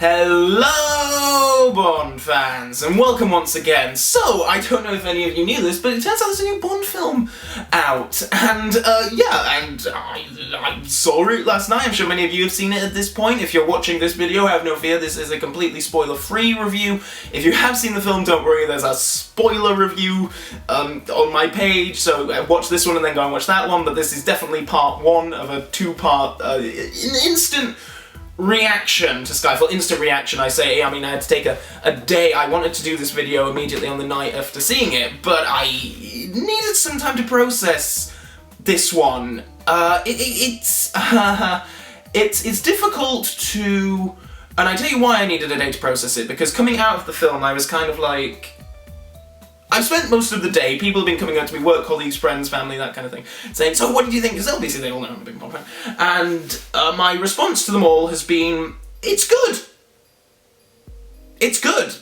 Hello, Bond fans, and welcome once again. So, I don't know if any of you knew this, but it turns out there's a new Bond film out, and I saw it last night. I'm sure many of you have seen it at this point. If you're watching this video, have no fear, this is a completely spoiler-free review. If you have seen the film, don't worry, there's a spoiler review on my page, so watch this one and then go and watch that one, but this is definitely part one of a two-part instant reaction to Skyfall. Instant reaction, I say. I mean, I had to take a day. I wanted to do this video immediately on the night after seeing it, but I needed some time to process this one. It's difficult to... And I tell you why I needed a day to process it, because coming out of the film, I was kind of like... I've spent most of the day, people have been coming up to me, work colleagues, friends, family, that kind of thing, saying, so what did you think? Because obviously they all know I'm a big Bond fan. And my response to them all has been, it's good. It's good.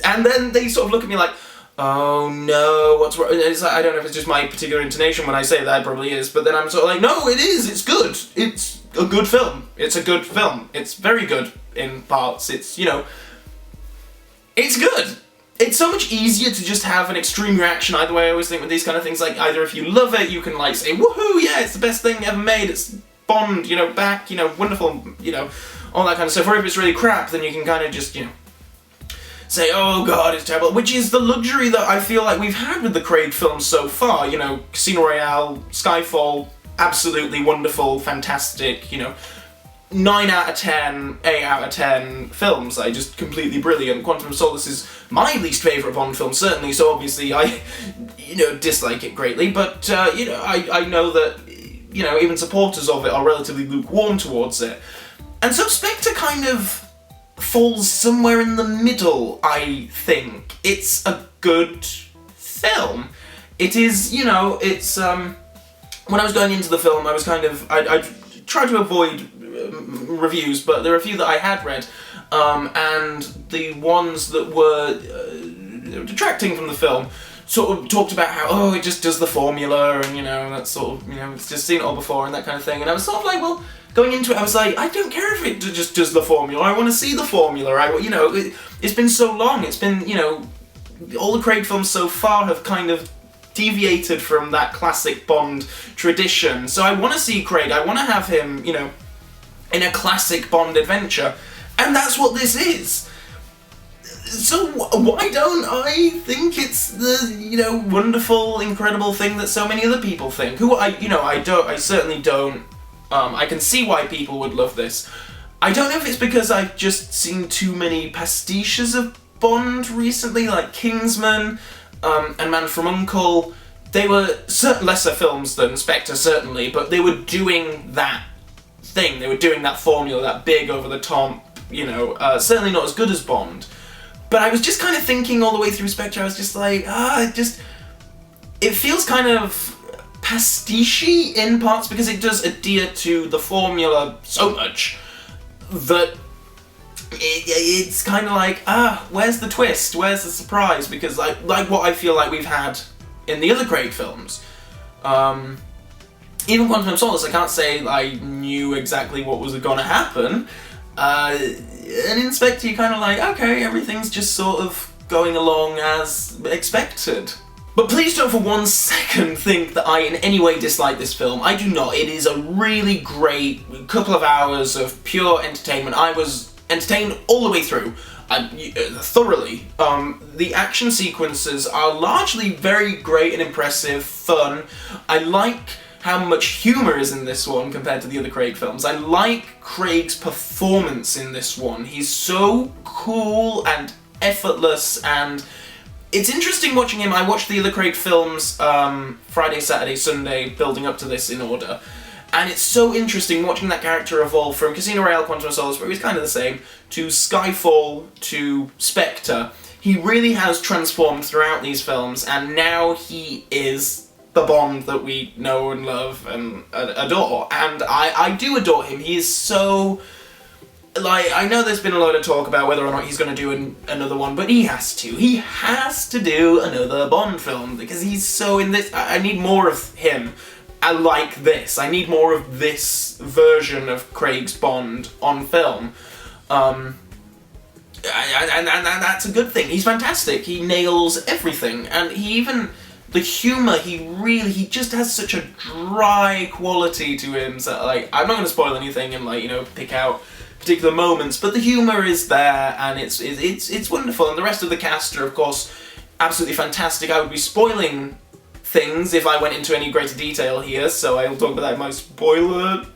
And then they sort of look at me like, oh no, what's wrong? It's like, I don't know if it's just my particular intonation when I say that, it probably is, but then I'm sort of like, no, it is, it's good. It's a good film. It's a good film. It's very good in parts. It's, you know, it's good. It's so much easier to just have an extreme reaction either way. I always think with these kind of things, like, either if you love it, you can, like, say, woohoo, yeah, it's the best thing ever made, it's Bond, you know, back, you know, wonderful, you know, all that kind of stuff. Or if it's really crap, then you can kind of just, you know, say, oh god, it's terrible, which is the luxury that I feel like we've had with the Craig films so far, you know, Casino Royale, Skyfall, absolutely wonderful, fantastic, you know, 9 out of 10, 8 out of 10 films, like, just completely brilliant. Quantum of Solace is my least favourite Bond film, certainly, so obviously I, you know, dislike it greatly, but, you know, I know that, you know, even supporters of it are relatively lukewarm towards it. And so Spectre kind of falls somewhere in the middle, I think. It's a good film. It is, you know, it's, when I was going into the film, I was kind of, I tried to avoid reviews, but there are a few that I had read, and the ones that were detracting from the film sort of talked about how, oh, it just does the formula, and, you know, that sort of, you know, it's just seen it all before, and that kind of thing, and I was sort of like, well, going into it, I was like, I don't care if it just does the formula, I want to see the formula, you know, it's been so long, it's been, you know, all the Craig films so far have kind of deviated from that classic Bond tradition, so I want to see Craig, I want to have him, you know, in a classic Bond adventure, and that's what this is. So why don't I think it's the, you know, wonderful, incredible thing that so many other people think? I certainly don't. I can see why people would love this. I don't know if it's because I've just seen too many pastiches of Bond recently, like Kingsman and Man from U.N.C.L.E. They were lesser films than Spectre, certainly, but they were doing that thing. They were doing that formula, that big over-the-top, you know, certainly not as good as Bond. But I was just kind of thinking all the way through Spectre, I was just like, it feels kind of pastiche-y in parts, because it does adhere to the formula so much that it's kind of like, where's the twist? Where's the surprise? Because like what I feel like we've had in the other Craig films, even Quantum of Solace, I can't say I knew exactly what was going to happen. And in Spectre, you're kind of like, okay, everything's just sort of going along as expected. But please don't for one second think that I in any way dislike this film. I do not. It is a really great couple of hours of pure entertainment. I was entertained all the way through. Thoroughly. The action sequences are largely very great and impressive, fun. I like how much humour is in this one compared to the other Craig films. I like Craig's performance in this one. He's so cool and effortless, and it's interesting watching him. I watched the other Craig films Friday, Saturday, Sunday, building up to this in order, and it's so interesting watching that character evolve from Casino Royale, Quantum of Solace, where he's kind of the same, to Skyfall, to Spectre. He really has transformed throughout these films, and now he is the Bond that we know and love and adore, and I do adore him. He is so, like, I know there's been a lot of talk about whether or not he's going to do another one, but he has to. He has to do another Bond film, because he's so in this. I need more of him. I like this. I need more of this version of Craig's Bond on film. and that's a good thing. He's fantastic. He nails everything, and the humour, he just has such a dry quality to him. So like, I'm not going to spoil anything and like, you know, pick out particular moments, but the humour is there, and it's wonderful. And the rest of the cast are, of course, absolutely fantastic. I would be spoiling things if I went into any greater detail here, so I'll talk about that in my spoiler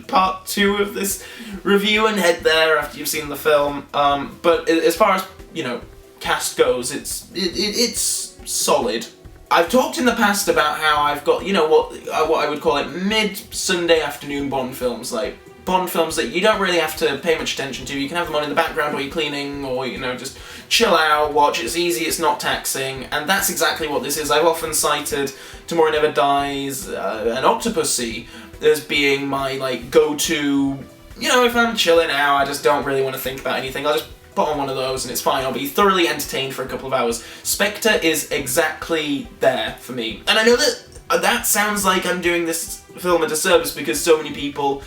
part 2 of this review and head there after you've seen the film. But as far as, you know, cast goes, it's solid. I've talked in the past about how I've got, you know, what I would call like mid-Sunday afternoon Bond films, like Bond films that you don't really have to pay much attention to. You can have them on in the background while you're cleaning, or, you know, just chill out, watch. It's easy, it's not taxing, and that's exactly what this is. I've often cited Tomorrow Never Dies and Octopussy as being my, like, go-to, you know, if I'm chilling out, I just don't really want to think about anything, I'll just put on one of those and it's fine. I'll be thoroughly entertained for a couple of hours. Spectre is exactly there for me. And I know that sounds like I'm doing this film a disservice because so many people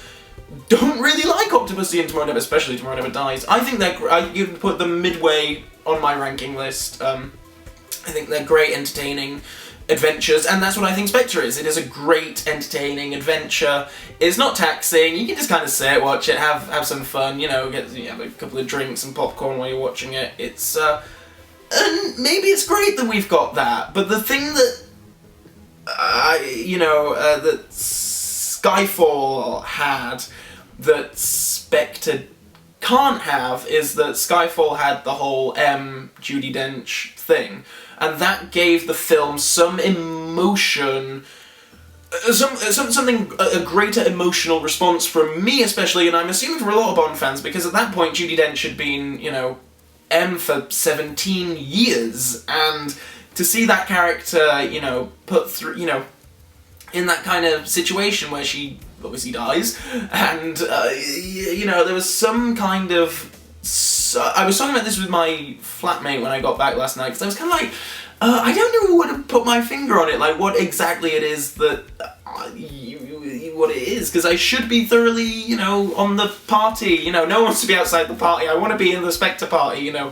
don't really like Octopussy and Tomorrow Never, especially Tomorrow Never Dies. I think you can put them midway on my ranking list. I think they're great, entertaining adventures, and that's what I think Spectre is. It is a great, entertaining adventure. It's not taxing. You can just kind of sit, watch it, have some fun, you know, have a couple of drinks and popcorn while you're watching it. It's, and maybe it's great that we've got that, but the thing that, that Skyfall had that Spectre can't have is that Skyfall had the whole Judi Dench thing, and that gave the film some emotion, a greater emotional response from me especially, and I'm assuming for a lot of Bond fans, because at that point Judi Dench had been, you know, M for 17 years, and to see that character, you know, put through, you know, in that kind of situation where she obviously dies, and, you know, there was some kind of... I was talking about this with my flatmate when I got back last night, because I was kind of like, I don't know what to put my finger on it, like what exactly it is that... what it is, because I should be thoroughly, you know, on the party, you know, no one wants to be outside the party, I want to be in the Spectre party, you know,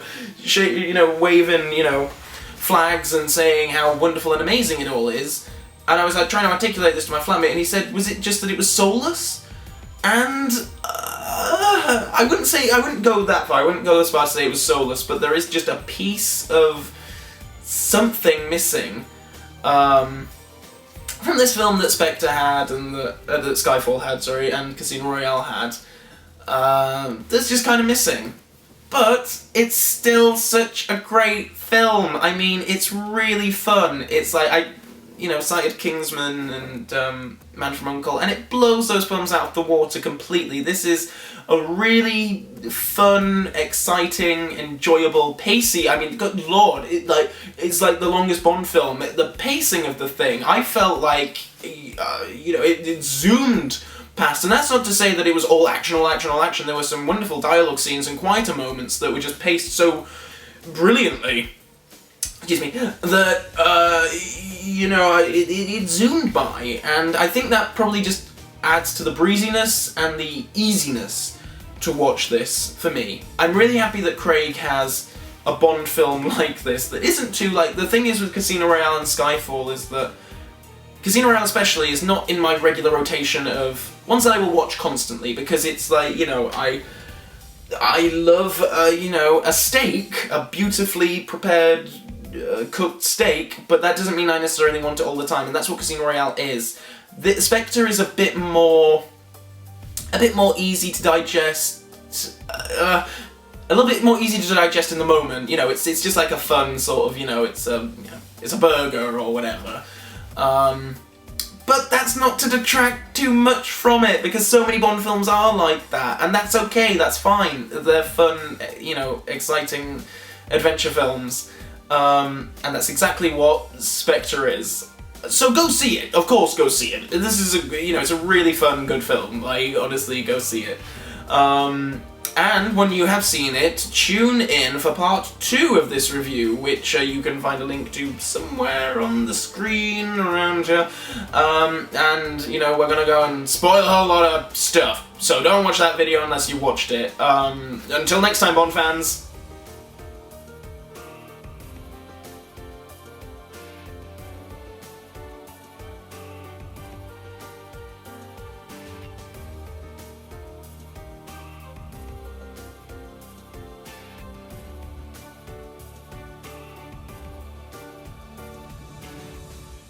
waving, you know, flags and saying how wonderful and amazing it all is. And I was like trying to articulate this to my flatmate, and he said, was it just that it was soulless? And I wouldn't go that far, I wouldn't go as far as to say it was soulless, but there is just a piece of something missing from this film that Spectre had, and that Skyfall had, sorry, and Casino Royale had. That's just kind of missing. But it's still such a great film. I mean, it's really fun. It's like, cited Kingsman and Man from U.N.C.L.E., and it blows those films out of the water completely. This is a really fun, exciting, enjoyable, pacey. I mean, good lord, it's like the longest Bond film. The pacing of the thing, I felt like, it zoomed past, and that's not to say that it was all action, all action, all action. There were some wonderful dialogue scenes and quieter moments that were just paced so brilliantly. Excuse me, that, it zoomed by, and I think that probably just adds to the breeziness and the easiness to watch this, for me. I'm really happy that Craig has a Bond film like this that isn't too, like, the thing is with Casino Royale and Skyfall is that Casino Royale especially is not in my regular rotation of ones that I will watch constantly, because it's like, you know, I love, a steak, a beautifully prepared cooked steak, but that doesn't mean I necessarily want it all the time, and that's what Casino Royale is. The Spectre is a bit more easy to digest, a little bit more easy to digest in the moment. You know, it's just like a fun sort of, it's a burger or whatever. But that's not to detract too much from it, because so many Bond films are like that, and that's okay, that's fine. They're fun, exciting adventure films. And that's exactly what Spectre is. So go see it, of course go see it. This is it's a really fun, good film. Like, honestly, go see it. And when you have seen it, tune in for part 2 of this review, which you can find a link to somewhere on the screen around here. And, we're gonna go and spoil a whole lot of stuff. So don't watch that video unless you watched it. Until next time, Bond fans.